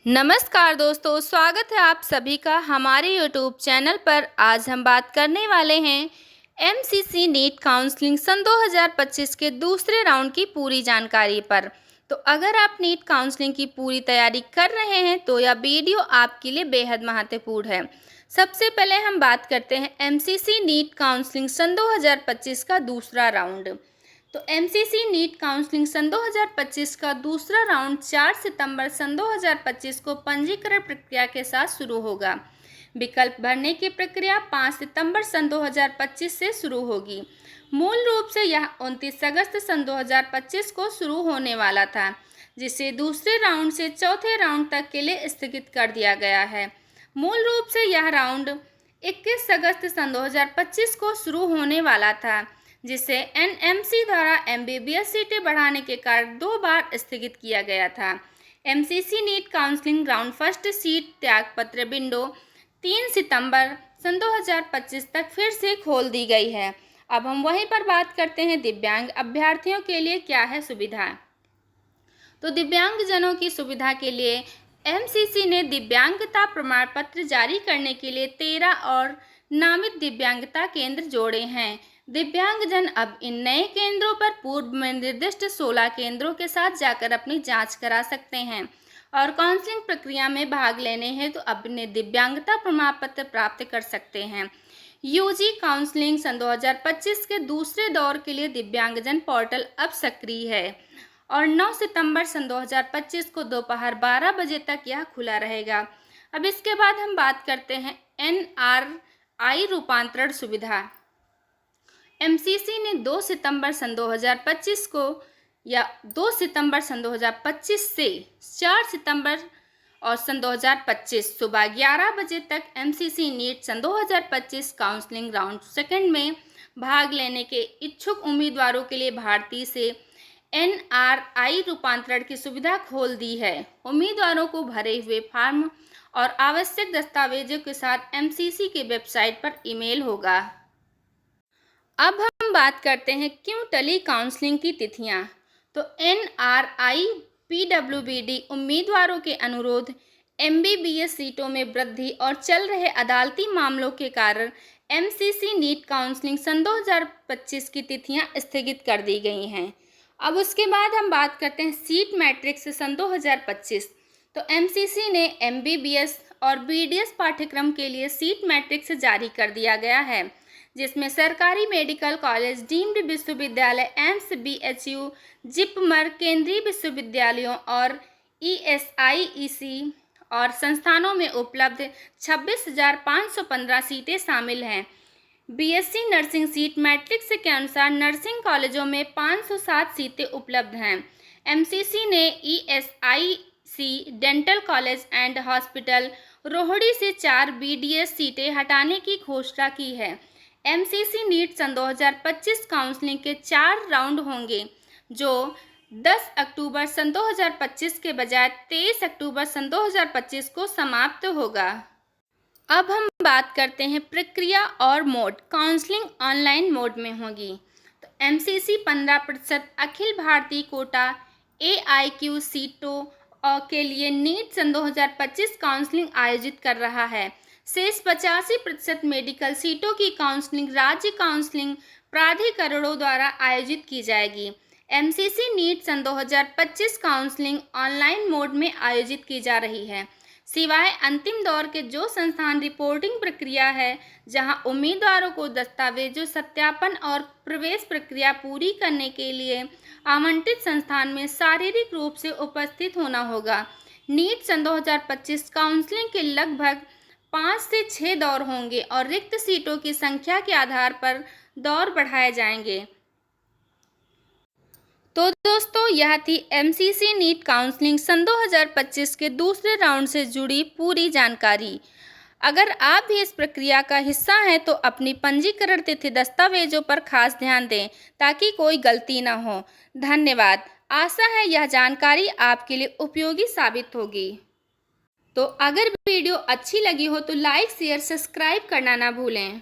नमस्कार दोस्तों, स्वागत है आप सभी का हमारे यूट्यूब चैनल पर। आज हम बात करने वाले हैं एमसीसी नीट काउंसलिंग सन 2025 के दूसरे राउंड की पूरी जानकारी पर। तो अगर आप नीट काउंसलिंग की पूरी तैयारी कर रहे हैं तो यह वीडियो आपके लिए बेहद महत्वपूर्ण है। सबसे पहले हम बात करते हैं एमसीसी नीट काउंसलिंग सन 2025 का दूसरा राउंड। तो एमसीसी नीट काउंसलिंग सन 2025 का दूसरा राउंड 4 सितंबर सन 2025 को पंजीकरण प्रक्रिया के साथ शुरू होगा। विकल्प भरने की प्रक्रिया 5 सितंबर सन 2025 से शुरू होगी। मूल रूप से यह 29 अगस्त सन 2025 को शुरू होने वाला था, जिसे दूसरे राउंड से चौथे राउंड तक के लिए स्थगित कर दिया गया है। मूल रूप से यह राउंड 21 अगस्त सन 2025 को शुरू होने वाला था, जिसे एनएमसी द्वारा एमबीबीएस सीटें बढ़ाने के कारण 2 बार स्थगित किया गया था। MCC NEET counselling round first seat त्यागपत्र विंडो 3 सितंबर सन 2025 तक फिर से खोल दी गई है। अब हम वहीं पर बात करते हैं दिव्यांग अभ्यर्थियों के लिए क्या है सुविधा। तो दिव्यांगजनों की सुविधा के लिए एमसीसी ने दिव्यांगता प्रमाण पत्र जारी करने के लिए 13 और नामित दिव्यांगता केंद्र जोड़े हैं। दिव्यांगजन अब इन नए केंद्रों पर पूर्व में निर्दिष्ट 16 केंद्रों के साथ जाकर अपनी जांच करा सकते हैं और काउंसलिंग प्रक्रिया में भाग लेने हैं तो अपने दिव्यांगता प्रमाण पत्र प्राप्त कर सकते हैं। यूजी काउंसलिंग सन 2025 के दूसरे दौर के लिए दिव्यांगजन पोर्टल अब सक्रिय है और 9 सितंबर सन 2025 को दोपहर 12 बजे तक यह खुला रहेगा। अब इसके बाद हम बात करते हैं एनआरआई रूपांतरण सुविधा। एमसीसी ने 2 सितंबर सन 2025 को या 2 सितंबर सन 2025 से 4 सितंबर और सन 2025 सुबह 11 बजे तक एमसीसी नीट सन 2025 काउंसलिंग राउंड सेकंड में भाग लेने के इच्छुक उम्मीदवारों के लिए भारतीय से एनआरआई रूपांतरण की सुविधा खोल दी है। उम्मीदवारों को भरे हुए फॉर्म और आवश्यक दस्तावेजों के साथ एमसीसी के वेबसाइट पर ईमेल होगा। अब हम बात करते हैं क्यों टली काउंसलिंग की तिथियां। तो एनआरआई पीडब्ल्यूबीडी उम्मीदवारों के अनुरोध, एमबीबीएस सीटों में वृद्धि और चल रहे अदालती मामलों के कारण एमसीसी नीट काउंसलिंग सन 2025 की तिथियां स्थगित कर दी गई हैं। अब उसके बाद हम बात करते हैं सीट मैट्रिक्स सन 2025। तो एमसीसी ने एमबीबीएस और बीडीएस पाठ्यक्रम के लिए सीट मैट्रिक्स जारी कर दिया गया है, जिसमें सरकारी मेडिकल कॉलेज, डीम्ड विश्वविद्यालय, एम्स, बीएचयू, जिपमर, केंद्रीय विश्वविद्यालयों और ईएसआईईसी और संस्थानों में उपलब्ध 26,515 सीटें शामिल हैं। बीएससी नर्सिंग सीट मैट्रिक्स के अनुसार नर्सिंग कॉलेजों में 507 सीटें उपलब्ध हैं। एमसीसी ने ESIC dental college and hospital Rohini से 4 बीडीएस सीटें हटाने की घोषणा की है। एमसीसी नीट सन 2025 काउंसलिंग के 4 राउंड होंगे, जो 10 अक्टूबर सन 2025 के बजाय 23 अक्टूबर सन 2025 को समाप्त होगा। अब हम बात करते हैं प्रक्रिया और मोड। काउंसलिंग ऑनलाइन मोड में होगी। तो एमसीसी 15% अखिल भारतीय कोटा एआईक्यू सीटों के लिए नीट सन 2025 काउंसलिंग आयोजित कर रहा है। शेष 85% मेडिकल सीटों की काउंसलिंग राज्य काउंसलिंग प्राधिकरणों द्वारा आयोजित की जाएगी। एमसीसी नीट सन 2025 काउंसलिंग ऑनलाइन मोड में आयोजित की जा रही है, सिवाय अंतिम दौर के जो संस्थान रिपोर्टिंग प्रक्रिया है, जहां उम्मीदवारों को दस्तावेजों सत्यापन और प्रवेश प्रक्रिया पूरी करने के लिए आवंटित संस्थान में शारीरिक रूप से उपस्थित होना होगा। नीट सन 2025 काउंसलिंग के लगभग 5 से 6 दौर होंगे और रिक्त सीटों की संख्या के आधार पर दौर बढ़ाए जाएंगे। तो दोस्तों, यह थी एमसीसी नीट काउंसलिंग सन 2025 के दूसरे राउंड से जुड़ी पूरी जानकारी। अगर आप भी इस प्रक्रिया का हिस्सा हैं तो अपनी पंजीकरण तिथि दस्तावेजों पर खास ध्यान दें ताकि कोई गलती न हो। धन्यवाद। आशा है यह जानकारी आपके लिए उपयोगी साबित होगी। तो अगर वीडियो अच्छी लगी हो तो लाइक, शेयर, सब्सक्राइब करना ना भूलें।